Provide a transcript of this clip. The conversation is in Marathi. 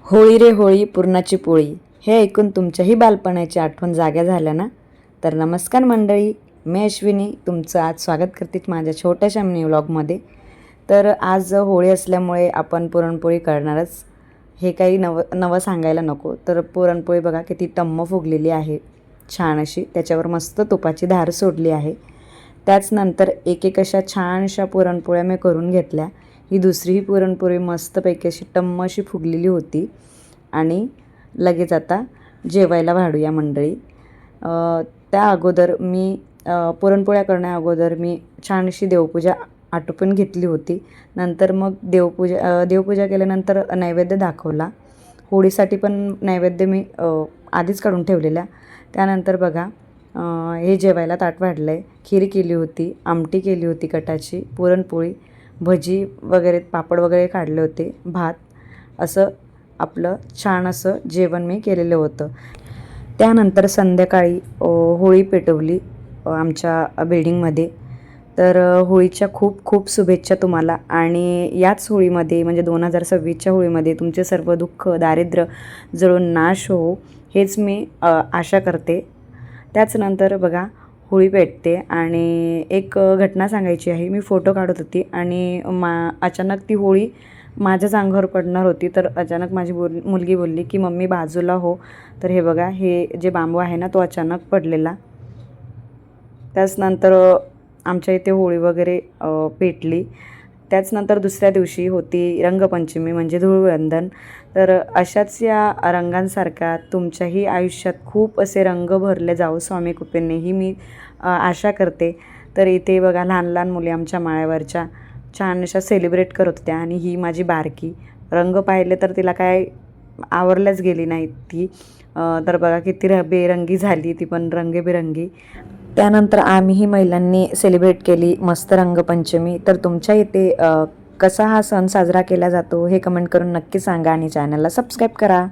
होळी रे होळी पुरणाची पोळी हे ऐकून तुमच्याही बालपणाची आठवण जाग्या झाल्या ना? तर नमस्कार मंडळी, मी अश्विनी तुमचं आज स्वागत करते माझ्या छोट्याशा मिनी व्लॉगमध्ये. तर आज होळी असल्यामुळे आपण पुरणपोळी करणारच. हे काही नवं सांगायला नको. तर पुरणपोळी बघा किती टम्म फुगलेली आहे, छान अशी. त्याच्यावर मस्त तुपाची धार सोडली आहे. त्याचनंतर एक एक अशा छानशा पुरणपोळ्या मी करून घेतल्या. ही दुसरी पुरणपोळी मस्तपैकी अशी टम्म अशी फुगलेली होती. आणि लगेच आता जेवायला वाढूया मंडळी. त्या अगोदर मी पुरणपोळ्या करण्या अगोदर मी छानशी देवपूजा आटोपून घेतली होती. नंतर मग देवपूजा केल्यानंतर नैवेद्य दाखवला. होळीसाठी पण नैवेद्य मी आधीच काढून ठेवलेल्या. त्यानंतर बघा हे जेवायला ताट वाढलं आहे. खीर केली होती, आमटी केली होती कटाची, पुरणपोळी, भजी वगैरे, पापड वगैरे काढले होते, भात, असं आपलं छान असं जेवण मी केलेलं होतं. त्यानंतर संध्याकाळी होळी पेटवली आमच्या बिल्डिंगमध्ये. तर होळीच्या खूप खूप शुभेच्छा तुम्हाला. आणि याच होळीमध्ये म्हणजे 2026च्या होळीमध्ये तुमचे सर्व दुःख दारिद्र्य जळून नाश हो, हेच मी आशा करते. त्याचनंतर बघा होळी पेटते आणि एक घटना सांगायची आहे. मी फोटो काढत होती आणि अचानक ती होळी माझ्याच अंगावर पडणार होती. तर अचानक माझी मुलगी बोलली की मम्मी बाजूला हो. तर हे बघा, हे जे बांबू आहे ना, तो अचानक पडलेला. त्याचनंतर आमच्या इथे होळी वगैरे पेटली. त्याचनंतर दुसऱ्या दिवशी होती रंगपंचमी म्हणजे धुळवंदन. तर अशाच या रंगांसारख्या तुमच्याही आयुष्यात खूप असे रंग भरले जाऊ स्वामी कृपेने, ही मी आशा करते. तर इथे बघा लहान लहान मुली आमच्या माळ्यावरच्या छान अशा सेलिब्रेट करत होत्या. आणि ही माझी बारकी, रंग पाहिले तर तिला काय आवरल्याच गेली नाही ती. तर बघा किती बेरंगी झाली ती, पण रंगीबेरंगी. त्यानंतर आम्हीही महिलांनी सेलिब्रेट केली मस्त रंगपंचमी. तर तुमच्या इथे कसा हा सण साजरा केला जातो हे कमेंट करून नक्की सांगा आणि चॅनलला सबस्क्राईब करा.